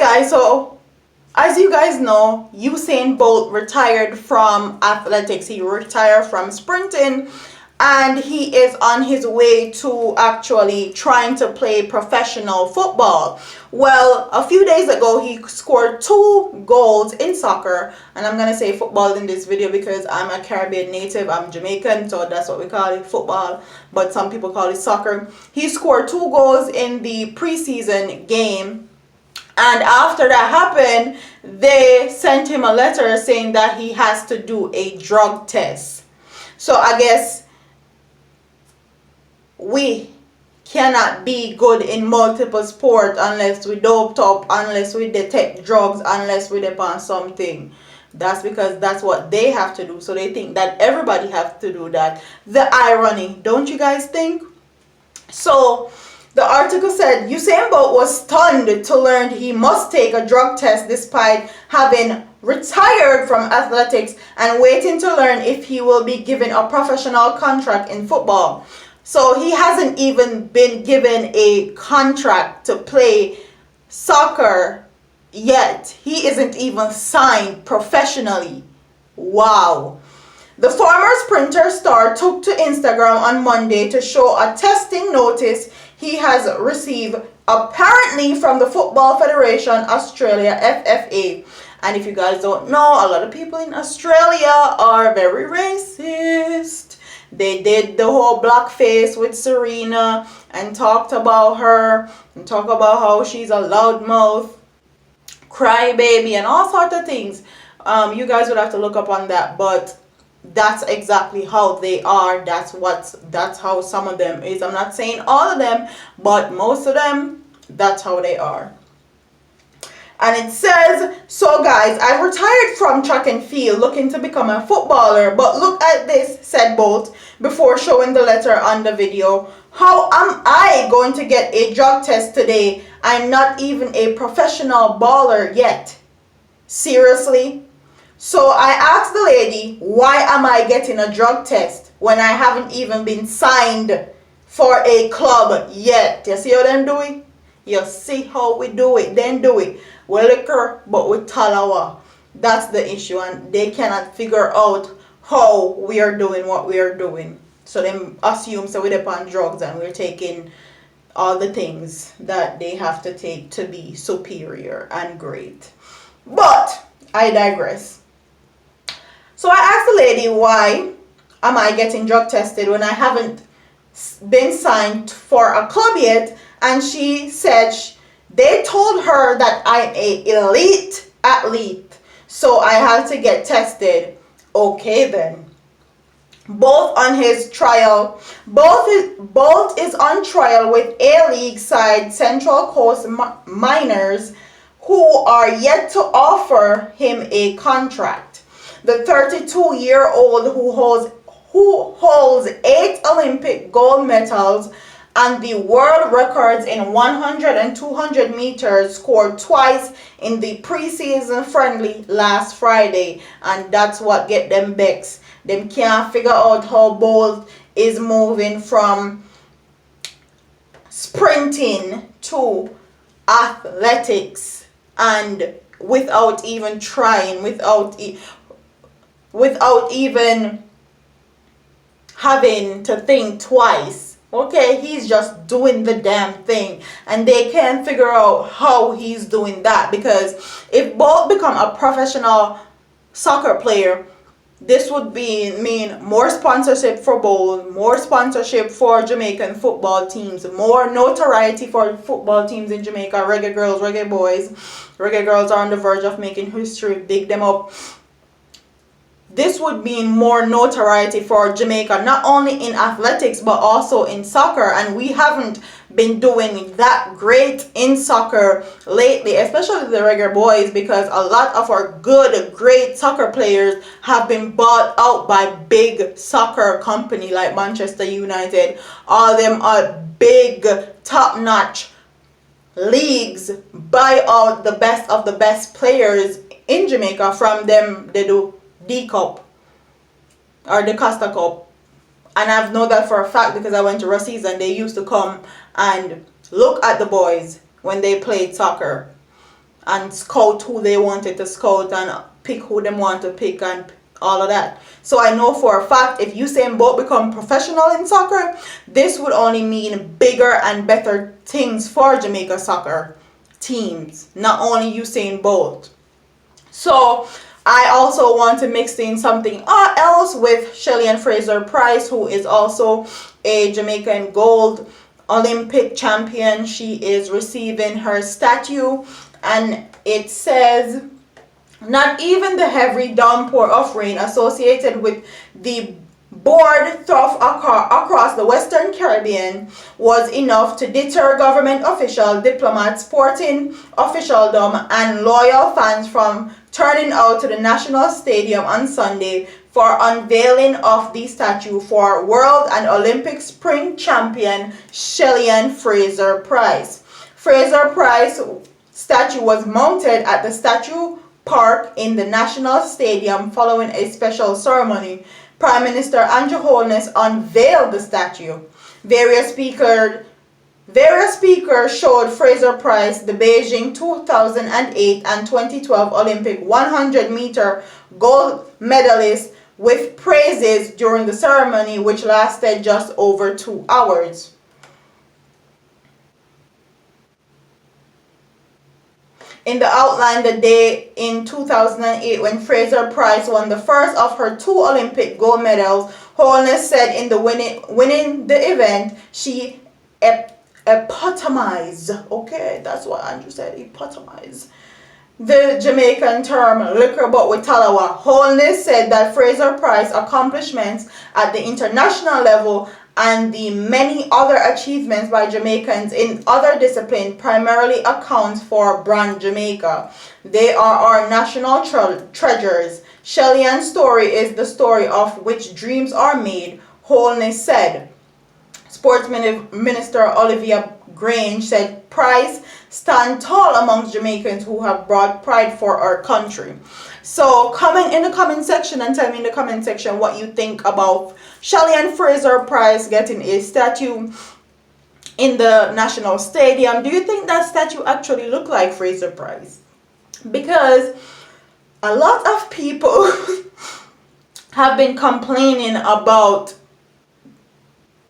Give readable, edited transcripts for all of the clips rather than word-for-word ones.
guys, so as you guys know, Usain Bolt retired from athletics. He retired from sprinting and he is on his way to actually trying to play professional football. Well, a few days ago, he scored 2 goals in soccer, and I'm gonna say football in this video because I'm a Caribbean native. I'm Jamaican, so that's what we call it, football, but some people call it soccer. He scored 2 goals in the preseason game, and after that happened, they sent him a letter saying that he has to do a drug test. So I guess we cannot be good in multiple sports unless we doped up, unless we detect drugs, unless we depend on something. That's because that's what they have to do. So they think that everybody has to do that. The irony, don't you guys think? So the article said Usain Bolt was stunned to learn he must take a drug test despite having retired from athletics and waiting to learn if he will be given a professional contract in football. So he hasn't even been given a contract to play soccer yet. He isn't even signed professionally. Wow. The former Sprinter star took to Instagram on Monday to show a testing notice he has received, apparently from the Football Federation Australia, FFA. And if you guys don't know, a lot of people in Australia are very racist. They did the whole blackface with Serena and talked about her and talk about how she's a loudmouth, crybaby, and all sorts of things. You guys would have to look up on that, but that's exactly how they are. That's how some of them is. I'm not saying all of them, but most of them, that's how they are. And it says, so guys, I've retired from track and field looking to become a footballer, but look at this, said Bolt before showing the letter on the video. How am I going to get a drug test today? I'm not even a professional baller yet. Seriously? So I asked the lady, why am I getting a drug test when I haven't even been signed for a club yet? You see how them do it? You see how we do it? Then do it. We liquor, but we talawa. That's the issue, and they cannot figure out how we are doing what we are doing. So they assume so we're upon drugs and we're taking all the things that they have to take to be superior and great. But I digress. So I asked the lady, why am I getting drug tested when I haven't been signed for a club yet? And she said they told her that I'm an elite athlete, so I had to get tested. Okay then. Both is on trial with A-League side Central Coast Miners, who are yet to offer him a contract. The 32-year-old who holds 8 Olympic gold medals and the world records in 100 and 200 meters scored twice in the preseason friendly last Friday, and that's what get them vexed. Them can't figure out how Bolt is moving from sprinting to athletics and without even trying, without even having to think twice. Okay, he's just doing the damn thing, and they can't figure out how he's doing that, because if Bolt become a professional soccer player, this would mean more sponsorship for Bolt, more sponsorship for Jamaican football teams, more notoriety for football teams in Jamaica. Reggae girls, reggae boys. Reggae girls are on the verge of making history. Big them up. This would mean more notoriety for Jamaica, not only in athletics, but also in soccer. And we haven't been doing that great in soccer lately, especially the reggae boys, because a lot of our good, great soccer players have been bought out by big soccer company like Manchester United. All them are big, top-notch leagues buy out the best of the best players in Jamaica. From them, they do D Cup or the Costa Cup, and I've known that for a fact because I went to Rossies and they used to come and look at the boys when they played soccer. and scout who they wanted to scout and pick who them want to pick and all of that. So I know for a fact if Usain Bolt become professional in soccer, this would only mean bigger and better things for Jamaica soccer teams, not only Usain Bolt. So I also want to mix in something else with Shelly and Fraser Price, who is also a Jamaican gold Olympic champion. She is receiving her statue, and it says, not even the heavy downpour of rain associated with the board through across the Western Caribbean was enough to deter government officials, diplomats, sporting officialdom, and loyal fans from turning out to the National Stadium on Sunday for unveiling of the statue for world and Olympic spring champion Shelly and Fraser Price. Fraser Price statue was mounted at the Statue Park in the National Stadium following a special ceremony. Prime Minister Andrew Holness unveiled the statue. Various speakers showed Fraser Price, the Beijing 2008 and 2012 Olympic 100-meter gold medalist, with praises during the ceremony, which lasted just over 2 hours. In the outline, the day in 2008 when Fraser Price won the first of her 2 Olympic gold medals, Holness said in the winning the event, she epitomized, okay, that's what Andrew said, epitomize, the Jamaican term liquor but with talawa. Holness said that Fraser Price accomplishments at the international level and the many other achievements by Jamaicans in other disciplines primarily accounts for brand Jamaica. They are our national treasures. Shelly Ann's story is the story of which dreams are made, Holness said. Sports Minister Olivia Grange said Price stand tall amongst Jamaicans who have brought pride for our country. So comment in the comment section and tell me in the comment section what you think about Shelly and Fraser Price getting a statue in the National Stadium. Do you think that statue actually look like Fraser Price? Because a lot of people have been complaining about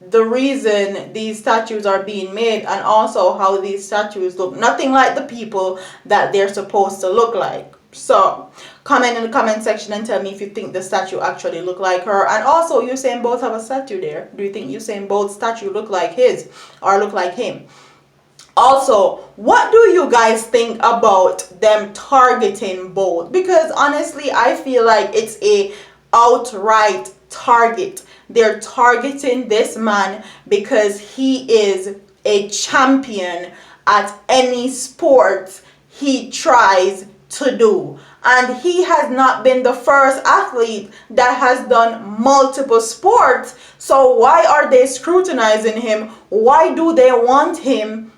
the reason these statues are being made and also how these statues look nothing like the people that they're supposed to look like. So comment in the comment section and tell me if you think the statue actually look like her. And also, Usain Bolt have a statue there. Do you think Usain Bolt's statue look like his or look like him? Also, what do you guys think about them targeting Bolt? Because honestly, I feel like it's a outright target. They're targeting this man because he is a champion at any sport he tries to do. And he has not been the first athlete that has done multiple sports. So why are they scrutinizing him? Why do they want him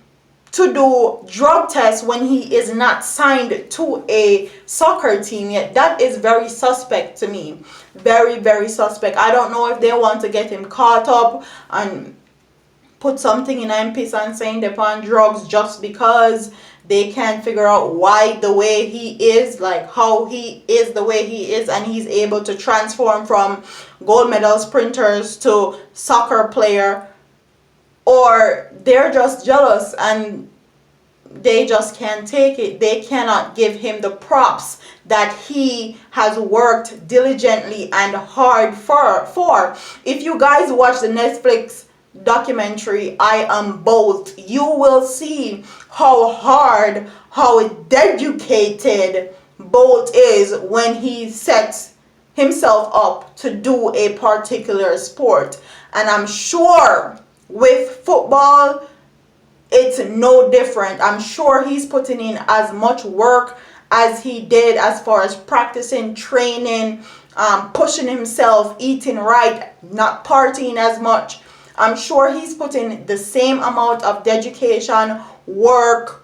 to do drug tests when he is not signed to a soccer team yet? That is very suspect to me. Very, very suspect. I don't know if they want to get him caught up and put something in MPs and saying they're on drugs just because they can't figure out why the way he is, like how he is the way he is, and he's able to transform from gold medal sprinters to soccer player. Or they're just jealous and they just can't take it. They cannot give him the props that he has worked diligently and hard for. If you guys watch the Netflix documentary I Am Bolt, you will see how hard, how dedicated Bolt is when he sets himself up to do a particular sport. And I'm sure with football it's no different. I'm sure he's putting in as much work as he did as far as practicing, training, pushing himself, eating right, not partying as much. I'm sure he's putting the same amount of dedication, work,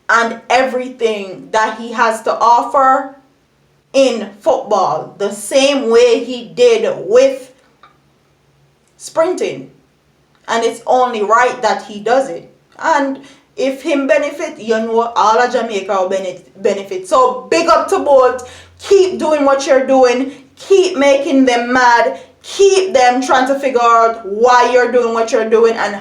and everything that he has to offer in football, the same way he did with sprinting. And it's only right that he does it. And If him benefit, you know all of Jamaica will benefit. So big up to both. Keep doing what you're doing. Keep making them mad. Keep them trying to figure out why you're doing what you're doing and